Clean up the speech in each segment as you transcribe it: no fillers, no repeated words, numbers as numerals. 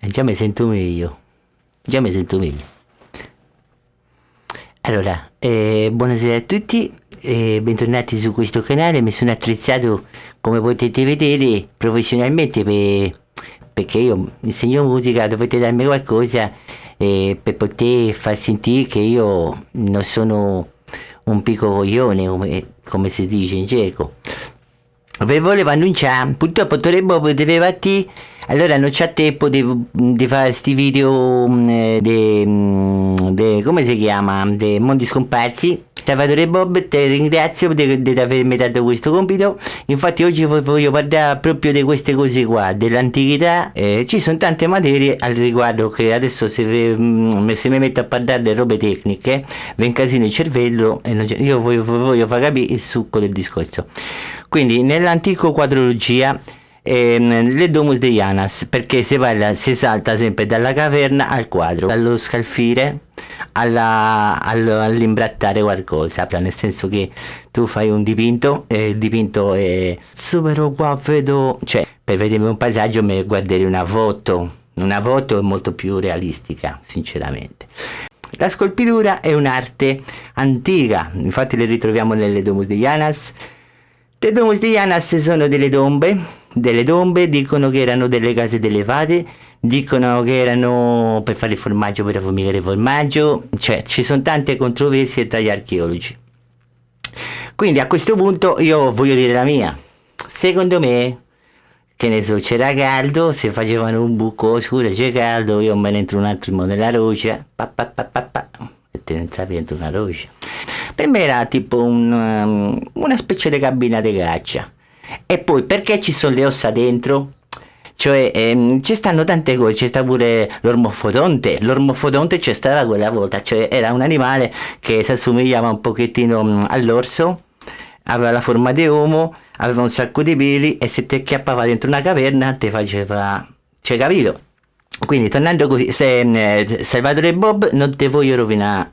Già mi sento meglio. Già mi sento meglio. Allora, buonasera a tutti, bentornati su questo canale. Mi sono attrezzato, come potete vedere, professionalmente perché io insegno musica, dovete darmi qualcosa per poter far sentire che io non sono un piccolo coglione, come si dice in gergo. Vi volevo annunciare, purtroppo Tore Bob deve partire, allora non c'è tempo di fare sti video come si chiama, dei mondi scomparsi. Salvatore Bob, ti ringrazio di avermi dato questo compito. Infatti oggi voglio parlare proprio di queste cose qua, dell'antichità. Ci sono tante materie al riguardo che adesso se mi metto a parlare di robe tecniche vi incasino il cervello e io voglio far capire il succo del discorso. Quindi nell'antico quadrologia le Domus Deianas, perché si salta sempre dalla caverna al quadro, dallo scalfire all'imbrattare qualcosa, cioè, nel senso che tu fai un dipinto e il dipinto è super qua vedo, cioè per vedere un paesaggio mi guarderei una foto è molto più realistica sinceramente. La scolpitura è un'arte antica, infatti le ritroviamo nelle Domus Deianas. Le Domus Deianas sono delle tombe, dicono che erano delle case delle fate, dicono che erano per fare il formaggio, per affumicare il formaggio, cioè ci sono tante controversie tra gli archeologi. Quindi a questo punto io voglio dire la mia. Secondo me, che ne so, c'era caldo, se facevano un buco scuro c'è caldo, io me ne entro un attimo nella roccia, e te ne entravi dentro una roccia. Per me era tipo una specie di cabina di caccia. E poi perché ci sono le ossa dentro? Cioè ci stanno tante cose, c'è sta pure l'ormofodonte c'è stata quella volta, cioè era un animale che si assomigliava un pochettino all'orso, aveva la forma di uomo, aveva un sacco di peli e se ti acchiappava dentro una caverna ti faceva... Cioè, capito? Quindi tornando così, Salvatore Bob, non ti voglio rovinare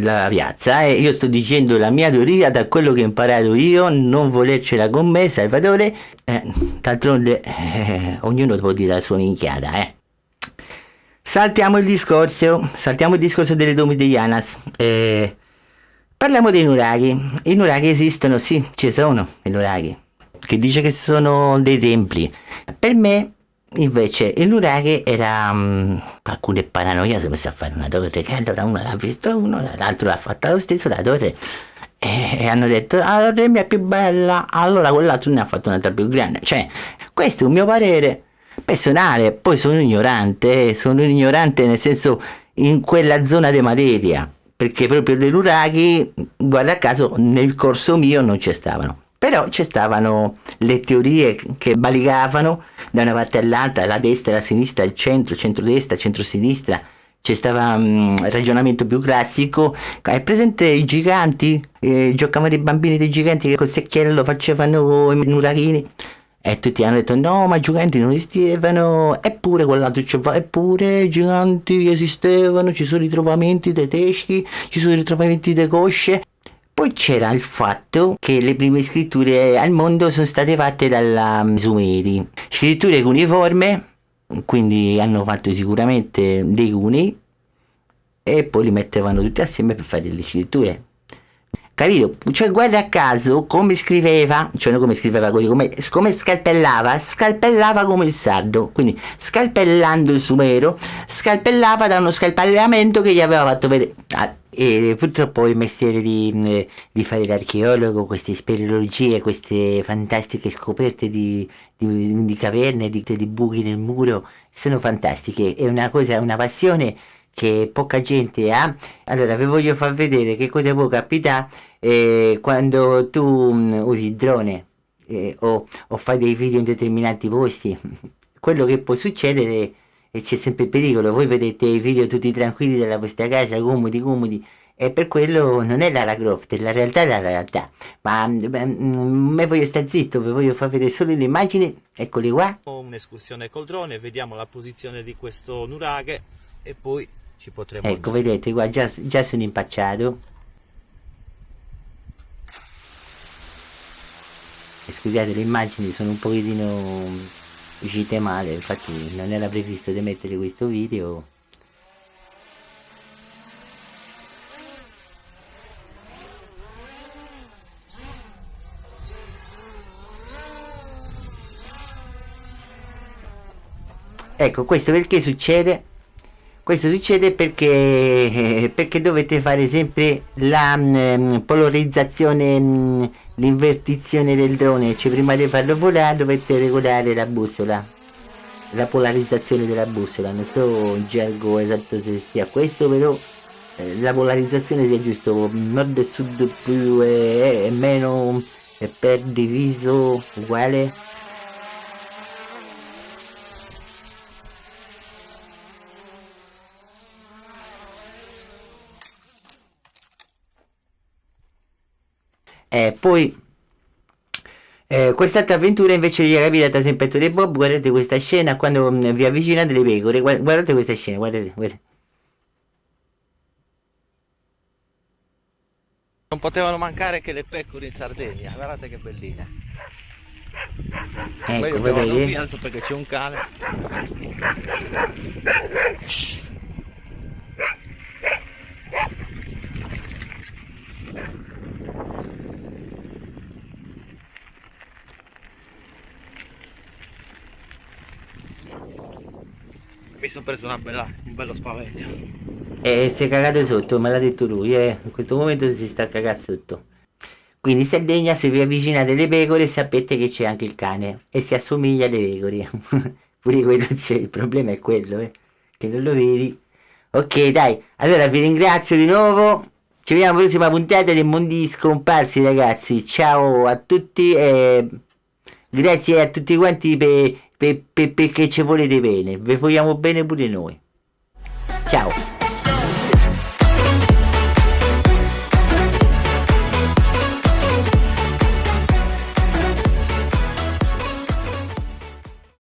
la piazza, io sto dicendo la mia teoria da quello che ho imparato io, non volercela con me Salvatore, d'altronde ognuno può dire la sua minchiata. Saltiamo il discorso delle Domus Deianas, parliamo dei nuraghi. I nuraghi esistono, sì, ci sono i nuraghi, che dice che sono dei templi. Per me invece il nuraghe era qualcuno è paranoia, si è messo a fare una torre, che allora uno l'ha visto uno, l'altro l'ha fatta lo stesso la torre e hanno detto la torre mia è più bella, allora quell'altro ne ha fatto un'altra più grande. Cioè, questo è un mio parere personale, poi sono ignorante nel senso in quella zona di materia, perché proprio dei nuraghi, guarda caso, nel corso mio non ci stavano. Però ci stavano le teorie che valicavano da una parte all'altra, la destra, la sinistra, il centro, centrodestra, centrosinistra. C'è stava un ragionamento più classico. Hai presente i giganti? Giocavano i bambini dei giganti che col secchiello facevano i nurachini? E tutti hanno detto no, ma i giganti non esistevano. Eppure quell'altro eppure i giganti esistevano, ci sono ritrovamenti dei teschi, ci sono ritrovamenti di cosce. Poi c'era il fatto che le prime scritture al mondo sono state fatte dalla Sumeri, scritture cuneiforme, quindi hanno fatto sicuramente dei cunei e poi li mettevano tutti assieme per fare le scritture. Capito? Cioè guarda a caso come scriveva, cioè non come scriveva così, come scalpellava come il sardo, quindi scalpellando il sumero, scalpellava da uno scalpellamento che gli aveva fatto vedere. E purtroppo il mestiere di fare l'archeologo, queste speleologie, queste fantastiche scoperte di caverne, di buchi nel muro, sono fantastiche, è una cosa, una passione che poca gente ha. Allora vi voglio far vedere che cosa può capitare quando tu usi il drone o fai dei video in determinati posti. Quello che può succedere e c'è sempre il pericolo. Voi vedete i video tutti tranquilli della vostra casa, comodi, e per quello non è Lara Croft, la realtà è la realtà. Ma me voglio stare zitto, vi voglio far vedere solo le immagini, eccole qua. Un'escursione col drone, vediamo la posizione di questo nuraghe e poi ci potremo Ecco, andare. vedete qua, già sono impacciato. Scusate, le immagini sono un pochettino uscite male, infatti non era previsto di mettere questo video. Ecco, questo perché succede? Questo succede perché dovete fare sempre la polarizzazione, l'invertizione del drone, cioè prima di farlo volare dovete regolare la bussola, la polarizzazione della bussola, non so in gergo esatto se sia questo, però la polarizzazione sia giusto, nord e sud più e meno e per diviso uguale. Poi quest'altra avventura invece gli è capitata sempre a Tony Bob. Guardate questa scena quando vi avvicinate le pecore. Guardate questa scena, guardate, guardate. Non potevano mancare che le pecore in Sardegna, guardate che belline. Ecco, Meglio che vanno vedete? via adesso perché c'è un cane. Mi sono preso un bello spavento. E si è cagato sotto, me l'ha detto lui, in questo momento si sta cagando sotto. Quindi in Sardegna se vi avvicinate le pecore sapete che c'è anche il cane e si assomiglia alle pecore. Pure quello c'è, il problema è quello, che non lo vedi. Ok, dai, allora vi ringrazio di nuovo. Ci vediamo alla prossima puntata dei Mondi Scomparsi, ragazzi. Ciao a tutti e grazie a tutti quanti perché ci volete bene. Vi vogliamo bene pure noi. Ciao.